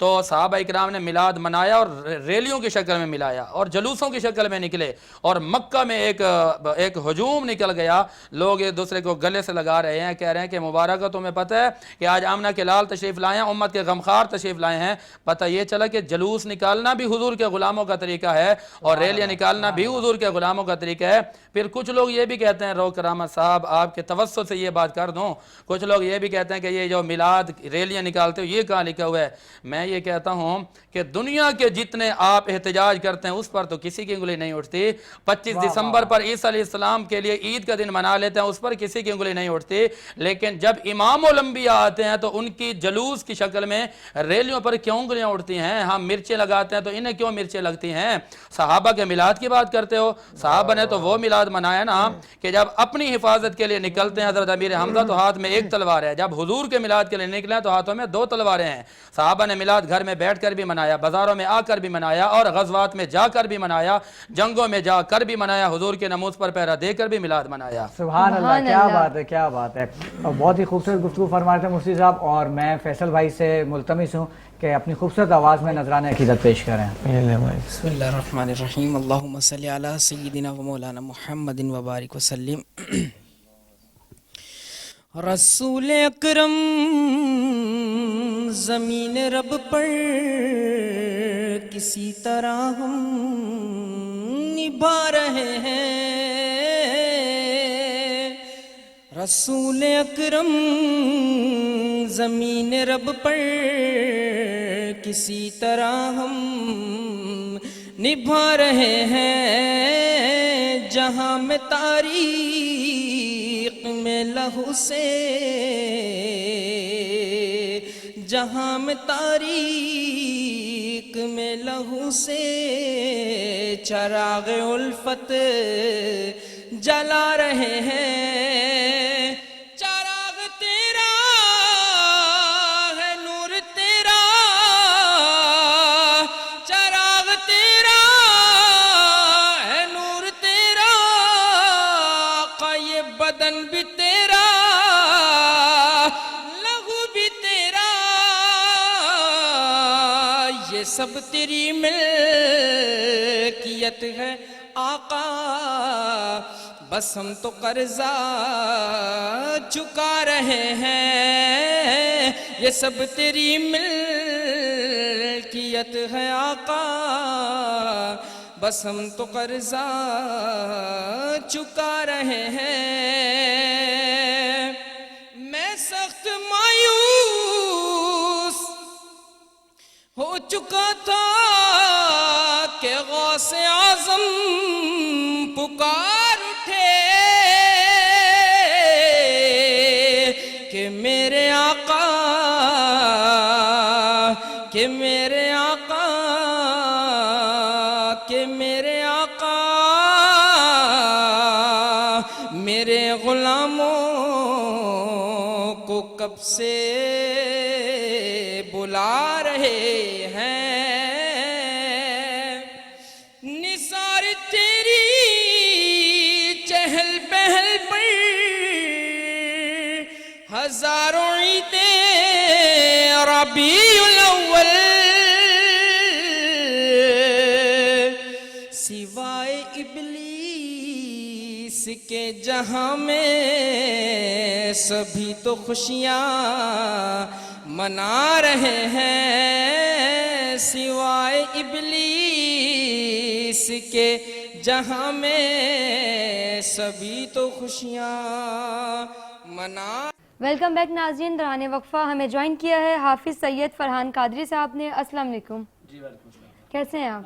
تو صحابہ اکرام نے میلاد منایا اور ریلیوں کی شکل میں ملایا اور جلوسوں کی شکل میں نکلے، اور مکہ میں ایک ہجوم نکل گیا، لوگ ایک دوسرے کو گلے سے لگا رہے ہیں، کہہ رہے ہیں کہ مبارکہ تمہیں پتہ ہے کہ آج آمنہ کے لال تشریف لائے ہیں، امت کے غمخوار تشریف لائے ہیں۔ پتہ یہ چلا کہ جلوس نکالنا بھی حضور کے غلاموں کا طریقہ ہے اور ریلیاں نکالنا بھی حضور کے غلاموں کا طریقہ ہے۔ پھر کچھ لوگ یہ بھی کہتے ہیں، رو کرامت صاحب آپ کے توسط سے یہ بات کر دوں، کچھ لوگ یہ بھی کہتے ہیں کہ یہ جو میلاد ریلیاں نکالتے ہو یہ کہاں لکھا ہوا ہے؟ میں یہ کہتا ہوں کہ دنیا کے جتنے آپ احتجاج کرتے ہیں اس پر تو کسی کی انگلی نہیں اٹھتی۔ 25 دسمبر پر عیسیٰ علیہ السلام کے لیے عید کا دن منا لیتے ہیں، اس پر کسی کی انگلی نہیں اٹھتی، لیکن جب امام الانبیاء آتے ہیں تو ان کی جلوس کی شکل میں ریلیوں پر کیوں انگلیاں اٹھتی ہیں؟ ہم مرچیں لگاتے ہیں تو انہیں کیوں مرچیں لگتی ہیں؟ صحابہ کے میلاد کی بات کرتے ہو، صحابہ نے تو وہ میلاد منایا نا کہ جب اپنی حفاظت کے لیے نکلتے ہیں۔ حضرت امیر حمزہ تو ہاتھ میں ایک تلوار ہے، جب حضور کے میلاد کے لیے نکلے ہیں تو ہاتھوں میں 2 تلواریں ہیں۔ صحابہ نے میلاد گھر میں بیٹھ کر بھی منایا، بازاروں میں آ کر بھی منایا، اور غزوات میں جا کر بھی منایا، جنگوں میں جا کر بھی منایا، حضور کے ناموس پر پہرا دے کر بھی میلاد منایا۔ سبحان اللہ، کیا بات ہے، کیا بات ہے، اور بہت ہی خوبصورت گفتگو فرما رہے تھے مفتی صاحب، اور میں فیصل بھائی سے ملتمس ہوں کہ اپنی خوبصورت آواز میں نذرانہ عقیدت پیش کریں۔ بسم اللہ الرحمن الرحیم، اللہم صلی علی سیدنا و مولانا محمد وبارک وسلم۔ رسول اکرم زمین رب پر کسی طرح ہم نبھا رہے ہیں، رسول اکرم زمین رب پر کسی طرح ہم نبھا رہے ہیں، جہاں میں تاریخ میں لہو سے، جہاں میں تاریخ میں لہو سے چراغ الفت جلا رہے ہیں، چراغ تیرا ہے نور تیرا، چراغ تیرا ہے نور تیرا، آقا یہ بدن بھی تیرا، لہو بھی تیرا، یہ سب تیری ملکیت ہے آقا، بس ہم تو قرضہ چکا رہے ہیں، یہ سب تیری ملکیت ہے آقا، بس ہم تو قرضہ چکا رہے ہیں۔ میں سخت مایوس ہو چکا تھا کہ غوث اعظم پکار اٹھے کہ میرے آقا، کہ میرے آقا، کہ میرے آقا میرے غلاموں کو کب سے بلا رہے ہیں، نثار تیری چہل پہل پر ہزاروں عیدیں ربیع الاول، سوائے ابلیس کے جہاں میں سبھی تو خوشیاں منا رہے ہیں، سوائے ابلیس کے جہاں میں سبھی تو خوشیاں منا۔ ویلکم بیک ناظرین، دوران وقفہ ہمیں جوائن کیا ہے حافظ سید فرحان قادری صاحب نے۔ السلام علیکم، کیسے ہیں آپ؟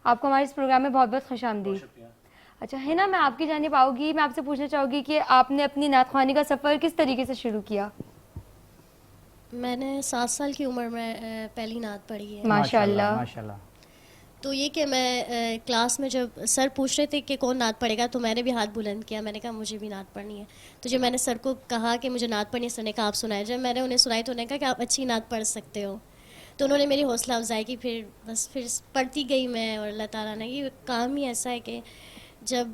آپ کو ہمارے اس پروگرام میں بہت بہت خوش آمدید۔ اچھا ہے نا، میں آپ کی جانب آؤں گی، میں آپ سے پوچھنا چاہوں گی کہ آپ نے اپنی نعت خوانی کا سفر کس طریقے سے شروع کیا؟ میں نے 7 سال کی عمر میں پہلی نعت پڑھی ہے۔ ماشاءاللہ ماشاءاللہ۔ تو یہ کہ میں کلاس میں جب سر پوچھ رہے تھے کہ کون نعت پڑھے گا تو میں نے بھی ہاتھ بلند کیا، میں نے کہا مجھے بھی نعت پڑھنی ہے۔ تو جب میں نے سر کو کہا کہ مجھے نعت پڑھنی ہے، سر نے کہا آپ سنائیں۔ جب میں نے انہیں سنائی تو انہوں نے کہا کہ آپ اچھی نعت پڑھ سکتے ہو، تو انہوں نے میری حوصلہ افزائی کی، پھر بس پھر پڑھتی گئی میں، اور اللہ تعالیٰ نے یہ کام ہی ایسا ہے کہ جب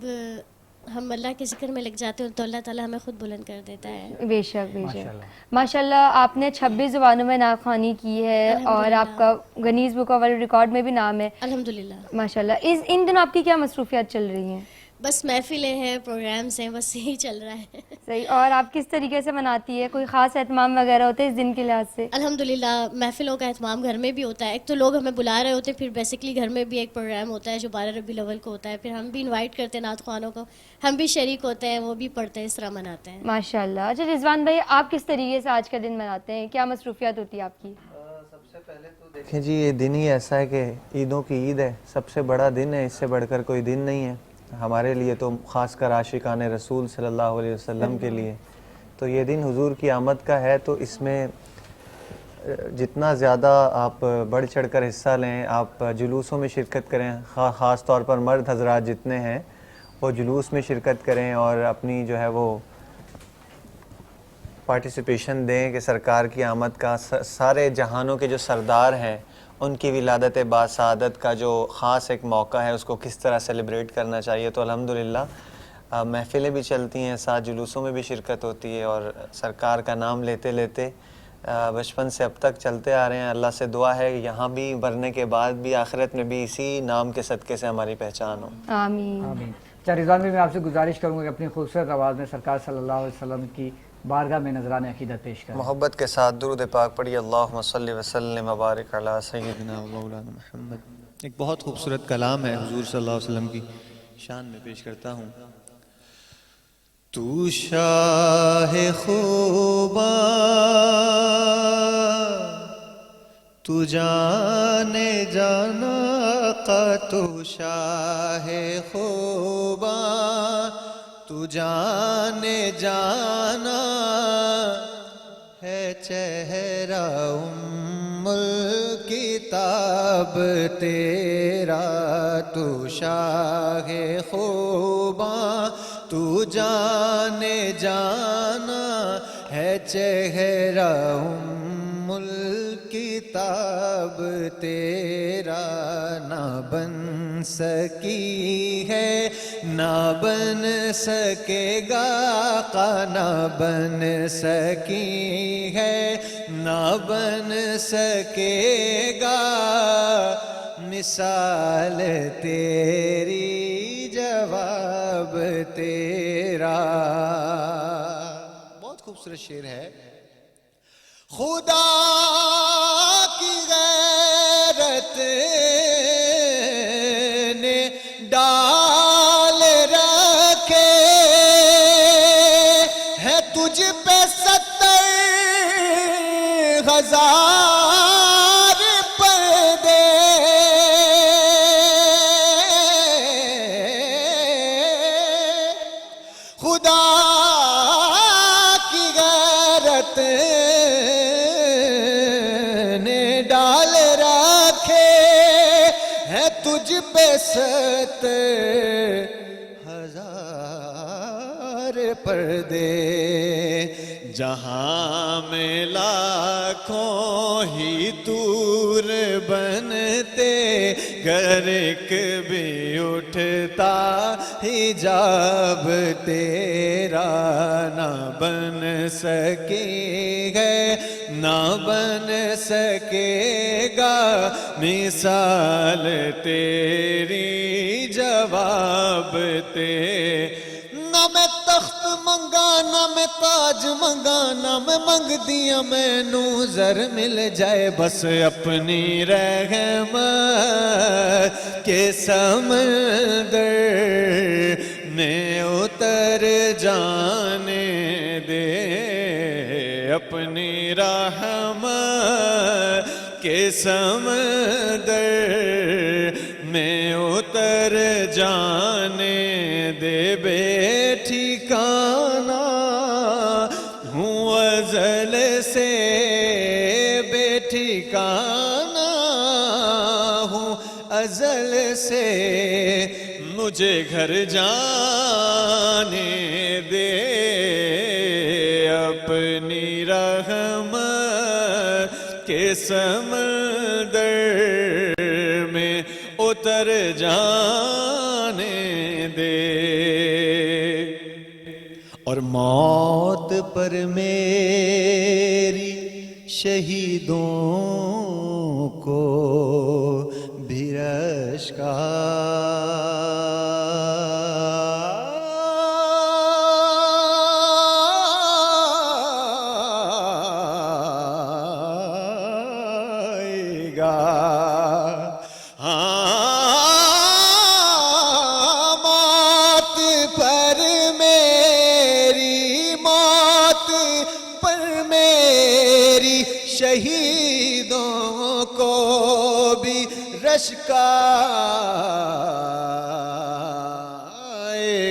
ہم اللہ کے ذکر میں لگ جاتے ہیں تو اللہ تعالیٰ ہمیں خود بلند کر دیتا ہے. بے شک بے شک ماشاءاللہ. آپ نے 26 زبانوں میں نعت خوانی کی ہے اور آپ کا Guinness book of world record میں بھی نام ہے الحمدللہ. ماشاءاللہ. ان دنوں آپ کی کیا مصروفیات چل رہی ہیں؟ بس محفلیں ہیں, پروگرامس ہیں, بس یہی چل رہا ہے. صحیح. اور آپ کس طریقے سے مناتی ہے؟ کوئی خاص اہتمام وغیرہ ہوتے ہیں اس دن کے لحاظ سے؟ الحمدللہ محفلوں کا اہتمام گھر میں بھی ہوتا ہے. ایک تو لوگ ہمیں بلا رہے ہوتے ہیں, پھر بیسکلی گھر میں بھی ایک پروگرام ہوتا ہے جو 12 ربیع الاول کو ہوتا ہے. پھر ہم بھی انوائٹ کرتے ہیں نعت خوانوں کو, ہم بھی شریک ہوتے ہیں, وہ بھی پڑھتے ہیں, اس طرح مناتے ہیں. ماشاءاللہ. اچھا رضوان بھائی, آپ کس طریقے سے آج کا دن مناتے ہیں؟ کیا مصروفیات ہوتی ہے آپ کی؟ سب سے پہلے تو دیکھیں جی, یہ دن ہی ایسا ہے کہ عیدوں کی عید ہے, سب سے بڑا دن ہے, اس سے بڑھ کر کوئی دن نہیں ہے ہمارے لیے, تو خاص کر عاشقان رسول صلی اللہ علیہ وسلم کے لیے. تو یہ دن حضور کی آمد کا ہے, تو اس میں جتنا زیادہ آپ بڑھ چڑھ کر حصہ لیں, آپ جلوسوں میں شرکت کریں, خاص طور پر مرد حضرات جتنے ہیں وہ جلوس میں شرکت کریں اور اپنی جو ہے وہ پارٹیسپیشن دیں کہ سرکار کی آمد کا, سارے جہانوں کے جو سردار ہیں ان کی ولادت باسعادت کا جو خاص ایک موقع ہے اس کو کس طرح سیلیبریٹ کرنا چاہیے. تو الحمدللہ محفلیں بھی چلتی ہیں, ساتھ جلوسوں میں بھی شرکت ہوتی ہے, اور سرکار کا نام لیتے لیتے بچپن سے اب تک چلتے آ رہے ہیں. اللہ سے دعا ہے کہ یہاں بھی مرنے کے بعد بھی آخرت میں بھی اسی نام کے صدقے سے ہماری پہچان ہو. آمین. آمین. اچھا رضوان بھی میں آپ سے گزارش کروں گا کہ اپنی خوبصورت آواز میں سرکار صلی اللہ علیہ وسلم کی بارگاہ میں نذران عقیدت پیش کریں. محبت کے ساتھ درود پاک پڑھیے. اللہم صلی وسلم وبارک علی سیدنا و مولانا محمد. ایک بہت خوبصورت کلام ہے حضور صلی اللہ علیہ وسلم کی شان میں پیش کرتا ہوں. تو شاہ خوباں تو جانے جانا کا, تو شاہ خوباں تو جانے جانا ہے, چہرہ ام الکتاب تیرا. تو شاہ خوباں تو جانے جانا ہے, چہرہ ام الکتاب تیرا. نہ بن سکی ہے نہ بن سکے گا آقا, نہ بن سکی ہے نہ بن سکے گا مثال تیری جواب تیرا. بہت خوبصورت شعر ہے. خدا کی غیرت نے ڈال رکھے ہے تجھ پہ 70,000 پردے. خدا کی غیرت نے ڈال رکھے ہے تجھ پہ 70,000 پردے. جہاں میں لاکھوں ہی دور بنتے, گر ایک بھی اٹھتا حجاب تیرا. نہ بن سکے ہے نہ بن سکے گا مثال تیری جواب تیرا. نہ میں تخت منگا نہ میں تاج منگا, نہ میں منگ دیا مینو زر مل جائے, بس اپنی رحمت کے سمندر میں اتر جانے دے. اپنی رحمت کے سمندر میں اتر جانے دے. بے ٹھکانہ ہوں ازل سے, بے ٹھکانہ ہوں ازل سے, مجھے گھر جانے دے. اپنی رحمت کے سمندر میں اتر جانے دے. اور موت پر میری شہیدوں کو بھی رشک آئے گا. موت پر میری، موت پر میری شہیدوں کو بھی رشک آئے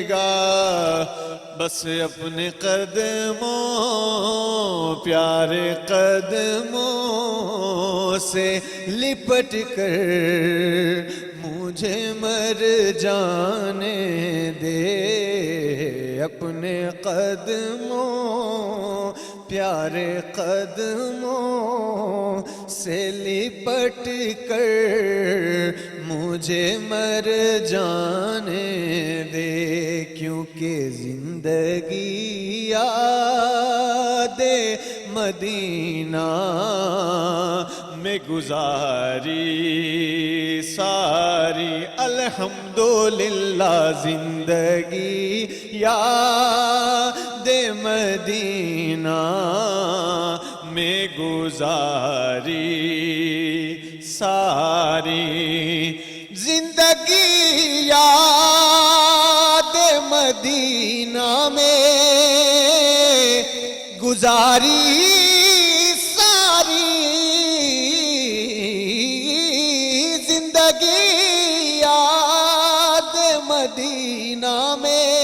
گا. بس اپنے قدموں، پیارے قدموں سے لپٹ کر مجھے مر جانے دے. اپنے قدموں، پیارے قدموں سے لپٹ کر مجھے مر جانے دے. کیونکہ زندگی یاد مدینہ میں گزاری ساری. الحمدللہ زندگی یاد مدینہ میں گزاری ساری. زندگی یاد مدینہ میں گزاری ساری. زندگی یاد مدینہ میں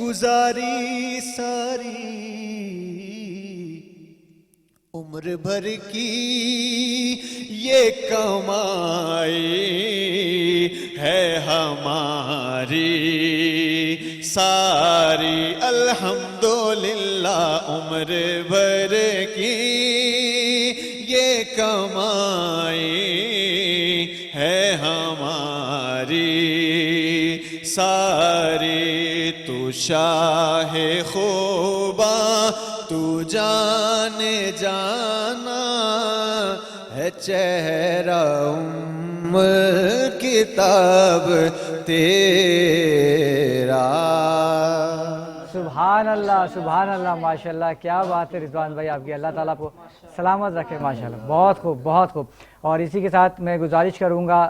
گزاری ساری. عمر بھر کی یہ کمائی ہے ہماری ساری. الحمدللہ عمر بھر کی یہ کمائی ہے ہماری ساری. تو شاہ خوباں تو جانے جانا ہے چہرہ کتاب تیرا. سبحان اللہ، سبحان اللہ، ماشاءاللہ، کیا بات ہے رضوان بھائی آپ کی. اللہ تعالیٰ کو سلامت رکھے ماشاءاللہ. بہت خوب، بہت خوب. اور اسی کے ساتھ میں گزارش کروں گا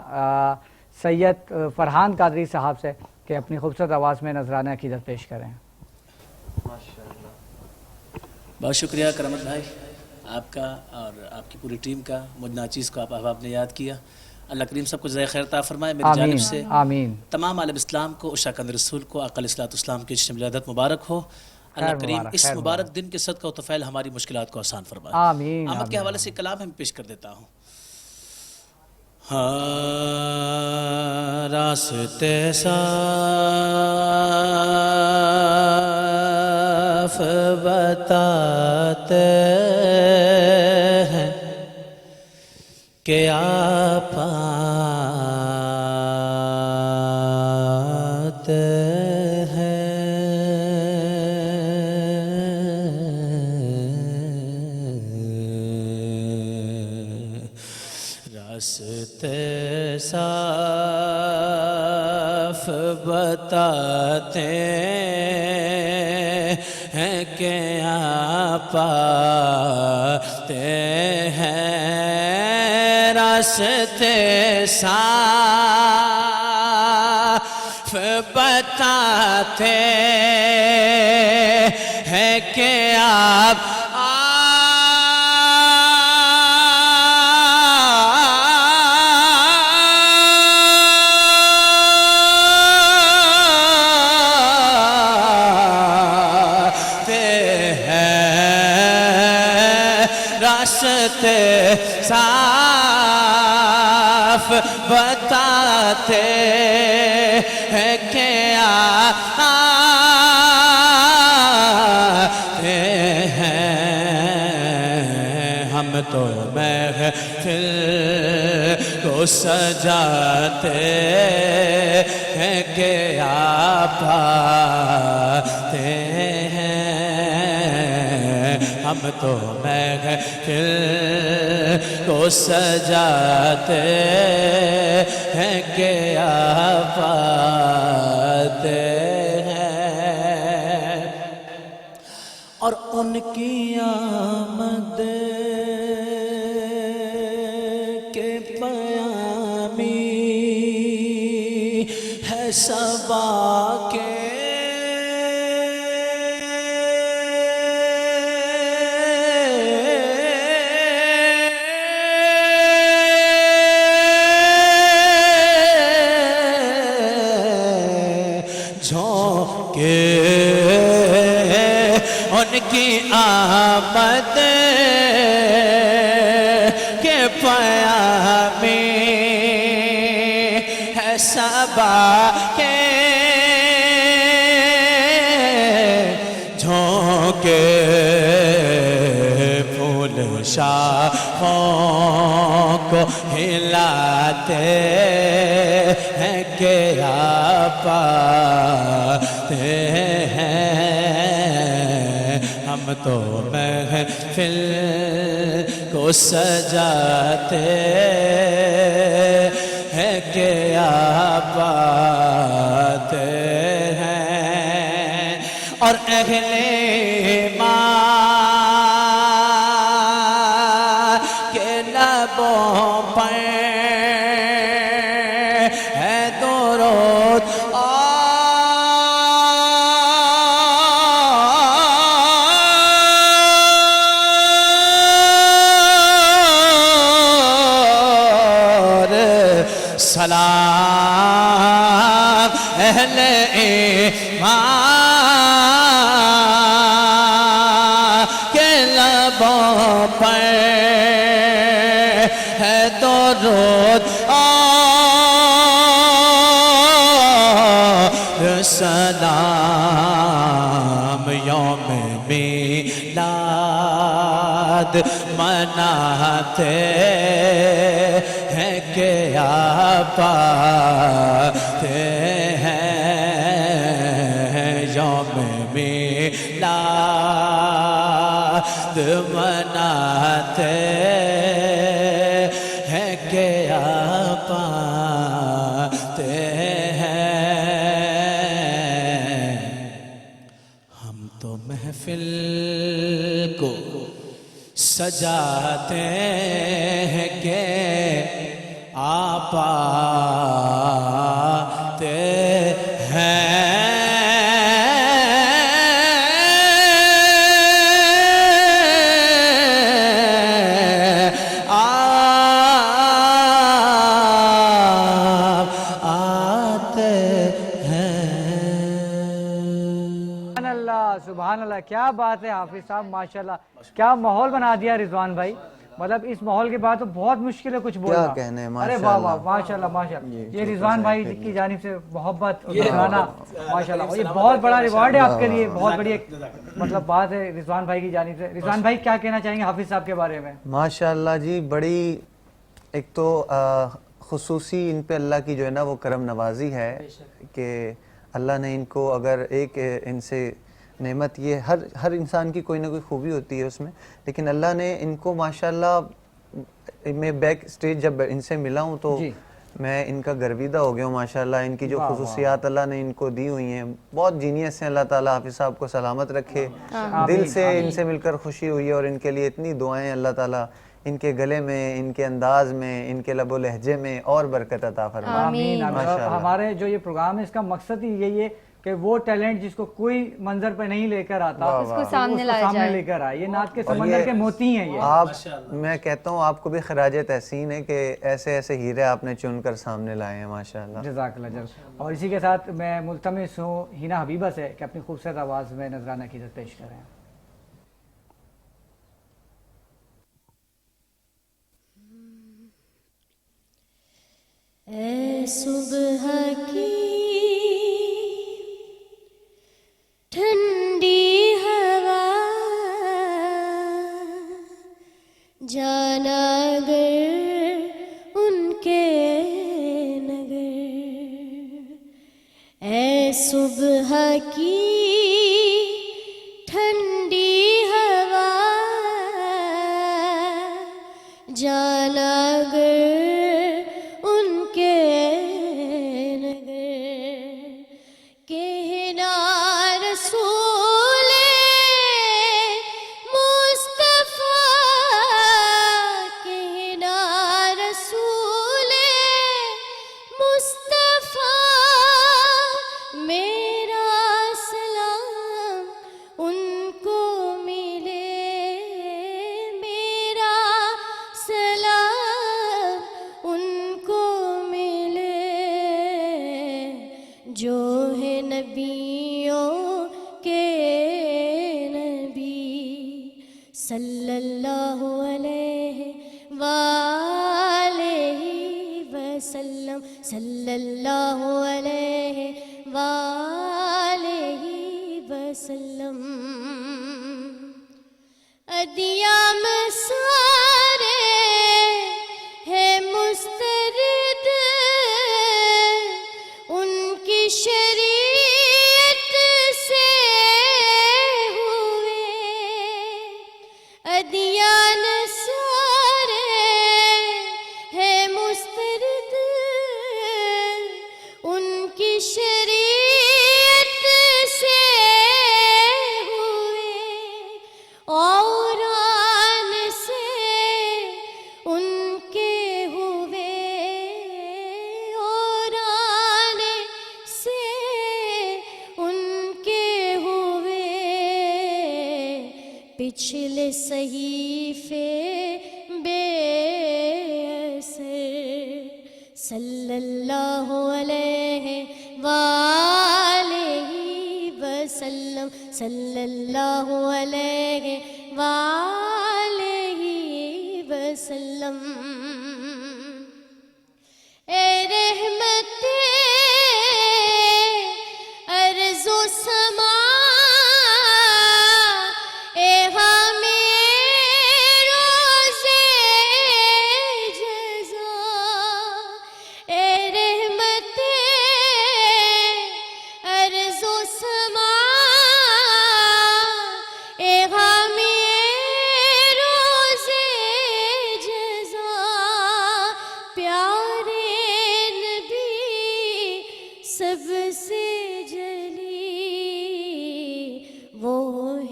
سید فرحان قادری صاحب سے کہ اپنی خوبصورت آواز میں نذرانہ عقیدت پیش کریں. بہت شکریہ کرامت بھائی آپ کا اور آپ کی پوری ٹیم کا. مجھ ناچیز کو آپ نے یاد کیا. اللہ کریم سب کو جزائے خیر عطا فرمائے. میری جانب سے آمین. تمام عالم اسلام کو عشاء قند رسول کو آقا علیہ الصلوۃ والسلام کی جشن ولادت مبارک ہو. اللہ کریم اس مبارک دن کے صدقہ و طفیل ہماری مشکلات کو آسان فرمائے. آمین. آمد کے حوالے سے کلام ہم پیش کر دیتا ہوں. ہاں راستے صاف بتاتے ہیں کہ آپ آتے ہیں. راستے صاف بتاتے ہیں کہ آپ آتے ہیں. راستے صاف بتاتے ہیں کہ آپ راستے صاف بتاتے ہیں کہ آتے ہیں. ہم تو محفل کو سجاتے ہیں کہ آپ پاتے ہیں ہم تو محفل کو سجاتے ہیں کہ آپ پاتے ہیں اور ان کی آمد کے پیامی ہے صبا کے جھونکے ان کی آمد کے پیامی ہے صبا کے جھونکے پھول شاخوں کو ہلاتے ہیں کہ آپ پاتے ہیں ہم تو محفل کو سجاتے ہیں کہ آپ پاتے ہیں اور اہل ایمان کے لبوں پر ہے درود سلام اہل ایمان کے لبوں پر ہے درود اور سلام یوم میلاد مناتے ہیں کہ آپ پاتے ہیں یوم میلاد مناتے ہیں کہ آپ پاتے ہیں ہم تو محفل کو سجاتے ہیں کہ آپ آتے ہیں آپ آتے ہیں سبحان اللہ کیا بات ہے حافظ صاحب ماشاءاللہ کیا ماحول بنا دیا رضوان بھائی مطلب اس ماحول کے بعد تو بہت مشکل ہے کچھ بولنا کیا کہنے ارے واہ واہ ماشاءاللہ ماشاءاللہ یہ رضوان بھائی کی جانب سے محبت اور گانا ماشاءاللہ اور یہ بہت بڑا ریوارڈ ہے آپ کے لیے بہت بڑی ایک مطلب بات ہے رضوان بھائی کی جانب سے رضوان بھائی کیا کہنا چاہیں گے حافظ صاحب کے بارے میں ماشاءاللہ جی بڑی ایک تو خصوصی ان پہ اللہ کی جو ہے نا وہ کرم نوازی ہے کہ اللہ نے ان کو اگر ایک ان سے نعمت یہ ہر انسان کی کوئی نہ کوئی خوبی ہوتی ہے اس میں لیکن اللہ نے ان کو ماشاءاللہ میں بیک سٹیج جب ان سے ملا ہوں تو میں ان کا گرویدہ ہو گیا ہوں ماشاءاللہ ان کی جو خصوصیات اللہ نے ان کو دی ہوئی ہیں بہت جینیس ہیں اللہ تعالیٰ حافظ صاحب کو سلامت رکھے دل سے ان سے مل کر خوشی ہوئی ہے اور ان کے لیے اتنی دعائیں اللہ تعالیٰ ان کے گلے میں ان کے انداز میں ان کے لب و لہجے میں اور برکت عطا فرمائے آمین ہمارے جو یہ پروگرام ہے اس کا مقصد ہی یہی ہے کہ وہ ٹیلنٹ جس کو کوئی منظر پہ نہیں لے کر آتا اس کو سامنے لے کر آئے یہ نعت کے سمندر کے موتی ہیں یہ آپ میں کہتا ہوں آپ کو بھی خراج تحسین ہے کہ ایسے ایسے ہیرے آپ نے چن کر سامنے لائے ہیں ماشاءاللہ جزاک اللہ جزاک اور اسی کے ساتھ میں ملتمس ہوں ہینا حبیبہ سے کہ اپنی خوبصورت آواز میں نذرانہ عقیدت پیش کریں اے صبح کی ٹھنڈی ہوا جانا گر ان کے اے صبح کی ٹھنڈی ہوا جانا گر ان کے نگر کہنا رسول مصطفیٰ کہنا رسول مصطفیٰ میرا سلام ان کو ملے میرا سلام ان کو ملے جو ہے نبیوں کے نبی صلی اللہ علیہ وآلہ وسلم صلی اللہ علیہ وآلہ وسلم ادیام سارے ہے مسترد ان کی شریعت سے ہوئے ادیان سارے ہے مسترد ان کی شریعت سے ہوئے اور آن سے ان کے ہوئے اور آنے سے ان کے ہوئے پچھلے صحیفے بے اثر صلی اللہ علیہ وآلہ وسلم صلی اللہ علیہ وآلہ وسلم اے رحمت ارض و سما اے حامی روزے جزا اے رحمت ارض و سما اے حامی روزے جزا پیارے نبی سب سے جلی وہ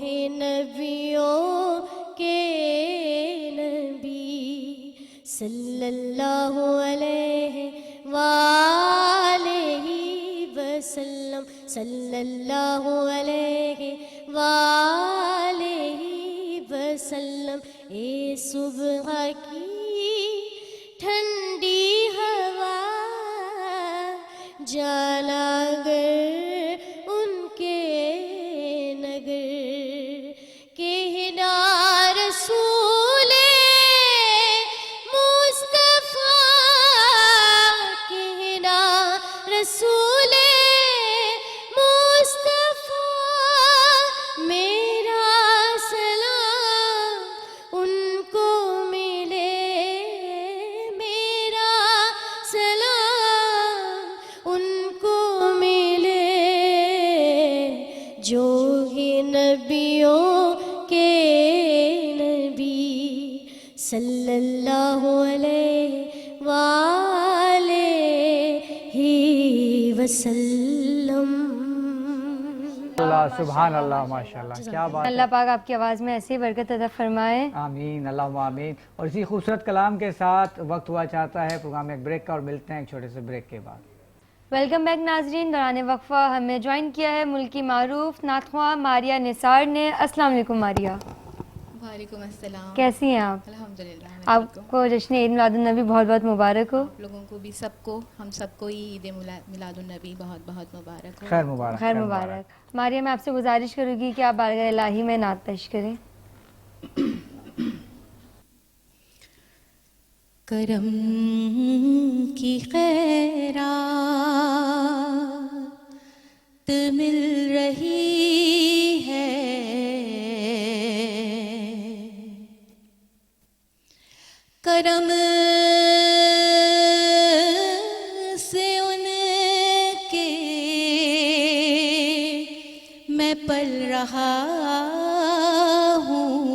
ہے نبیوں کے نبی صلی اللہ علیہ وآلہ وسلم صلی اللہ علیہ وآلہ وسلم اے صبح کی ٹھنڈی ہوا جانا گر ان کے نگر کہنا رسول مصطفیٰ کہنا رسول مصطفیٰ میرا سلام ان کو ملے میرا سلام ان کو ملے جو ہی نبیوں کے نبی صلی اللہ علیہ وآلہ وسلم سبحان اللہ ماشاء اللہ کیا بات ہے. اللہ پاک آپ کی آواز میں ایسی برکت عطا فرمائے آمین اللہم آمین. اور اسی خوبصورت کلام کے ساتھ وقت ہوا چاہتا ہے پروگرام میں ایک بریک کا اور ملتے ہیں ایک چھوٹے سے بریک کے بعد. ویلکم بیک ناظرین. دوران وقفہ ہمیں جوائن کیا ہے ملکی معروف نعت خواں ماریہ نثار نے. السلام علیکم ماریہ. وعلیکم السلام. کیسی ہیں آپ؟ الحمدللہ. آپ کو جشن عید میلاد النبی بہت بہت مبارک ہو. آپ لوگوں کو بھی سب کو ہم سب کو عید میلاد النبی بہت بہت مبارک ہو. خیر مبارک. خیر مبارک. ماریہ میں آپ سے گزارش کروں گی کہ آپ بارگاہ الہی میں نعت پیش کریں. کرم کی خیرات مل رہی ہے کرم سے ان کے میں پل رہا ہوں،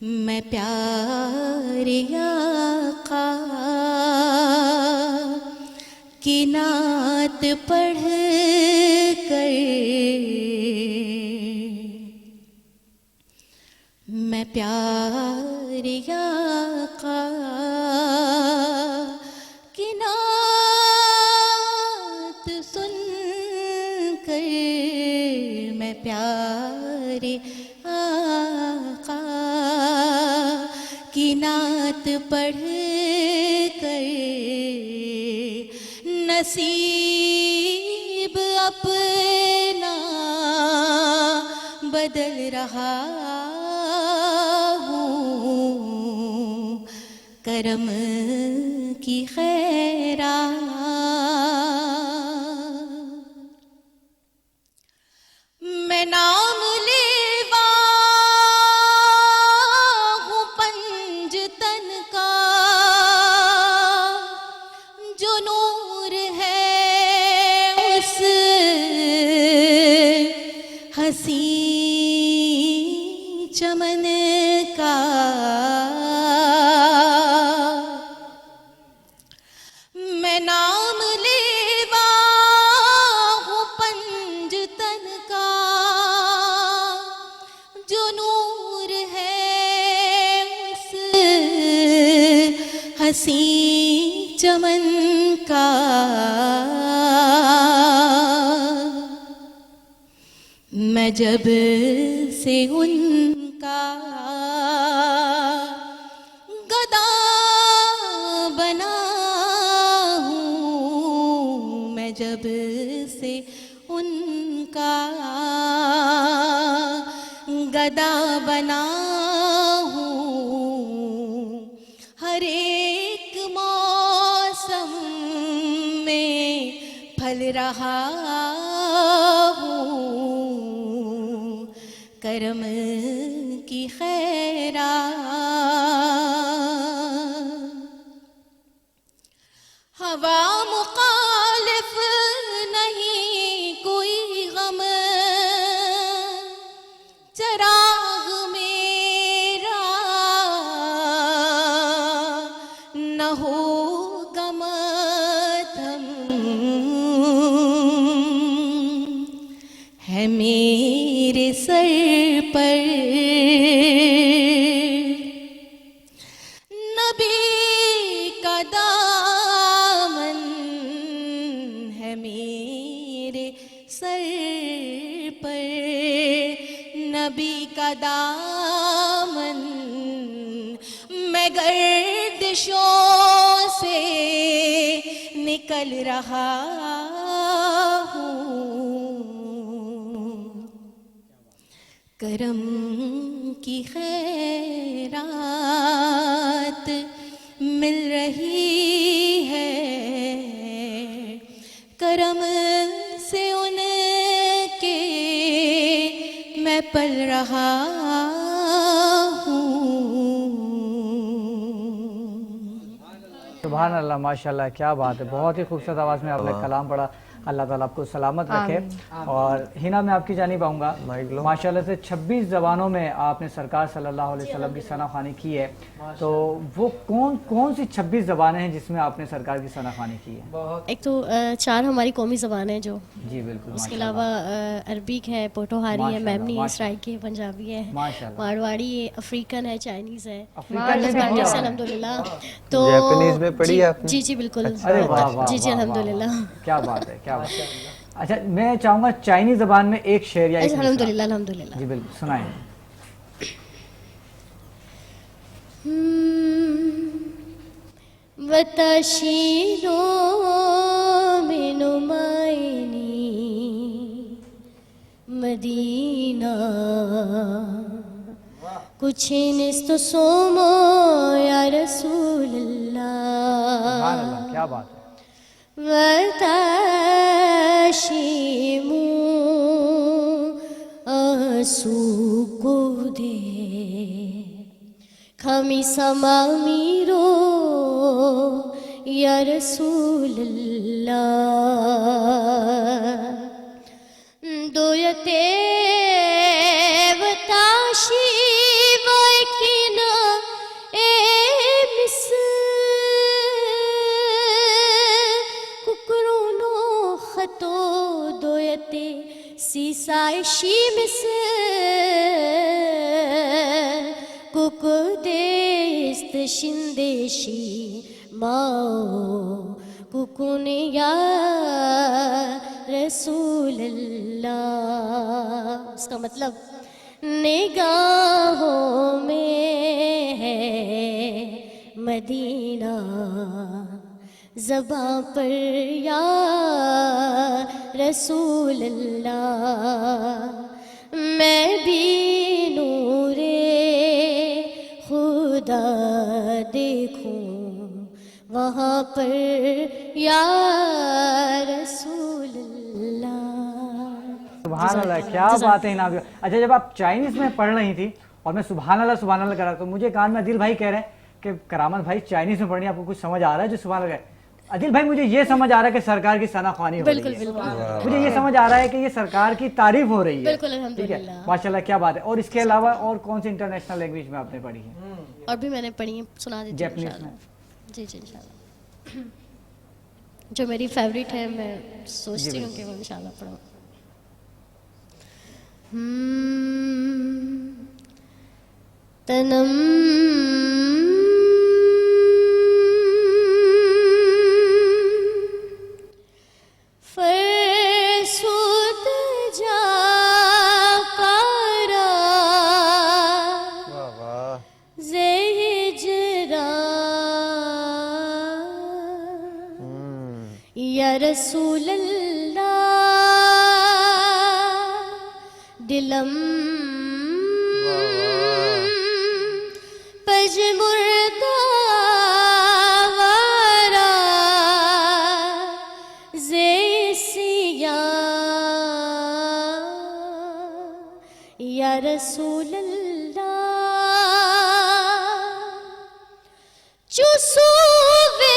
میں پیارے آقا کی نعت پڑھ کر، میں پیارے آقا کی نعت سن کر، میں پیارے آقا کی نعت پڑھ کر نصیب اپنا بدل رہا ہوں، کرم کی خیرات میں نام لیوا ہوں پنج تن کا، جو نور ہے اس حسین چمن کا، میں نام لیوا ہوں پنج تن کا، جو نور ہے اس حسین چمن کا، میں جب سے ان کا گدا بنا ہوں، میں جب سے ان کا گدا بنا ہوں، ہر ایک موسم میں پھل رہا ہوں، کرم کی خیرات، ہوا مخالف نہیں کوئی غم، چراغ میرا نہ ہوگا ماتم، ہے میرے سر پر نبی کا دامن، ہے میرے سر پر نبی کا دامن، میں گردشوں سے نکل رہا ہوں، کرم کی خیرات مل رہی ہے، کرم سے ان کے میں پل رہا ہوں۔ سبحان اللہ، ماشاءاللہ، کیا بات ہے، بہت ہی خوبصورت آواز میں آپ نے کلام پڑھا۔ اللہ تعالیٰ آپ کو سلامت رکھے۔ اور ہینا میں آپ کی جانب آؤں گا، ماشاءاللہ سے 26 زبانوں میں آپ نے سرکار صلی اللہ علیہ وسلم کی ثنا خوانی کی ہے، تو وہ کون سی 26 زبانیں ہیں جس میں آپ نے سرکار کی ثنا خوانی کی ہے؟ ایک تو 4 ہماری قومی زبانیں ہیں جو، جی بالکل، اس کے علاوہ عربک ہے، پوٹوہاری ہے، میمنی ہے، سرائکی ہے، پنجابی ہے، مارواڑی ہے، افریقن ہے، چائنیز ہے، الحمدللہ۔ تو جیپنیز میں پڑھی آپ نے؟ جی جی بالکل، جی جی الحمدللہ، کیا بات ہے، کیا بات ہے۔ اچھا، میں چاہوں گا چائنیز زبان میں ایک شعر یا ایک الحمدللہ الحمدللہ۔ جی بالکل، سنائیں۔ وتشی نو مینو مائنی مدینہ کچھ نست سومو یا رسول سبحان اللہ، اللہ، کیا بات ہے۔ وتشیمو آسو کو دے کھمی سما میرو یا رسول اللہ دویتے وتاشی وائکینا اے مس ککرونو خطو دویتے سیسائشی مس ککو دیست شندشی ماؤ ککن یا رسول اللہ. اس کا مطلب نگاہوں میں ہے مدینہ زباں پر یا رسول اللہ. میں بھی نور خدا دیکھوں وہاں پر یا رسول اللہ. سبحان اللہ, کیا بات ہے انعام. اچھا, جب آپ چائنیز میں پڑھ رہی تھی اور میں سبحان اللہ کر رہا تو مجھے کان میں عدیل بھائی کہہ رہے ہیں کہ کرامت بھائی چائنیز میں پڑھنی, آپ کو کچھ سمجھ آ رہا ہے جو سبحان اللہ ہے؟ عدیل بھائی مجھے یہ سمجھ آ رہا ہے کہ سرکار کی ثنا خوانی ہو رہی ہے, مجھے یہ سمجھ آ رہا ہے کہ یہ سرکار کی تعریف ہو رہی ہے. بالکل الحمدللہ, ماشاءاللہ, کیا بات ہے. اور اس کے علاوہ اور کون سی انٹرنیشنل لینگویج میں آپ نے پڑھی ہے؟ اور بھی میں نے پڑھی ہیں, سنا دیتی ہوں جیپنیز میں. جی جی انشاءاللہ. جو میری فیوریٹ ہے میں سوچتی ہوں کہ وہ انشاءاللہ پڑھوں. تنم فرسود جا کارا زہجرا یا رسول اللہ دلم پجمردہ وارا زیسیا یا رسول اللہ چوسوے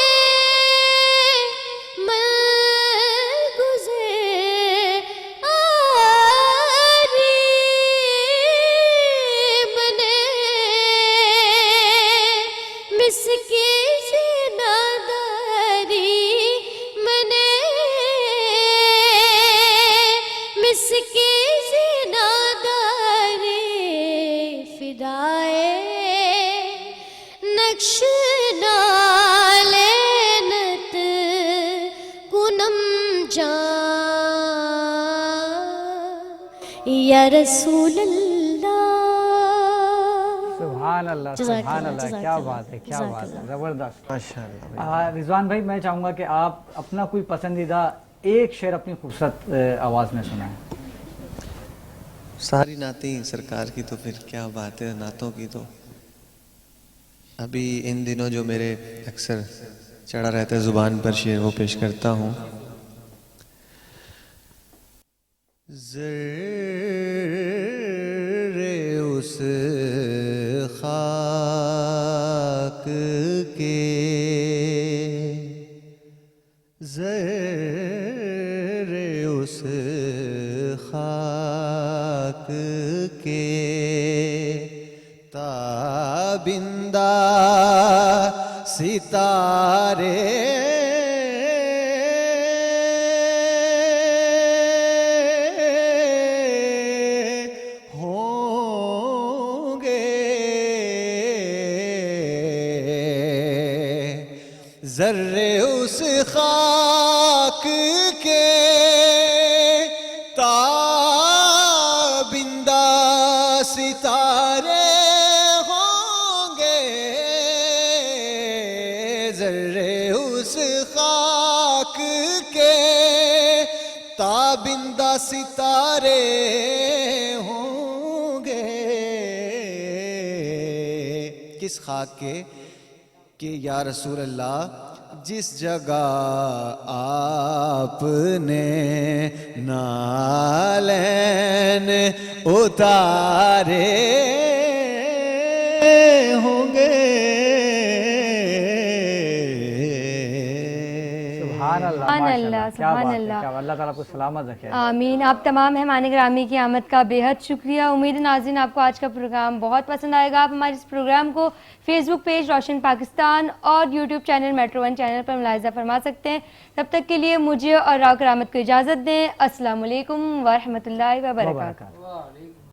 یا رسول اللہ. سبحان اللہ, سبحان اللہ, کیا بات ہے, کیا بات ہے, زبردست. ماشاءاللہ. رضوان بھائی, میں چاہوں گا کہ آپ اپنا کوئی پسندیدہ ایک شعر اپنی خوبصورت آواز میں سنائیں. ساری نعتیں سرکار کی, تو پھر کیا بات ہے نعتوں کی. تو ابھی ان دنوں جو میرے اکثر چڑھا رہتا ہے زبان پر شعر وہ پیش کرتا ہوں. ذرے اس خاک کے ذرے اس خاک کے تابندہ ستارے ذرے اس خاک کے تابندہ ستارے ہوں گے. ذرے اس خاک کے تابندہ ستارے ہوں گے. کس خاک کے؟ کہ یا رسول اللہ جس جگہ آپ نے نالین اتارے ہوں گے. سبحان ماشاء اللہ، کیا سبحان بات ہے، اللہ۔ کیا اللہ تعالیٰ کو سلامت رکھے۔ آمین۔ آپ تمام مہمان گرامی کی آمد کا بے حد شکریہ۔ امید ہے ناظرین آپ کو آج کا پروگرام بہت پسند آئے گا۔ آپ ہمارے اس پروگرام کو Facebook page Roshan Pakistan اور YouTube channel Metro One channel پر ملاحظہ فرما سکتے ہیں۔ تب تک کے لیے مجھے اور راؤ کرامت کو اجازت دیں۔ السلام علیکم ورحمۃ اللہ وبرکاتہ۔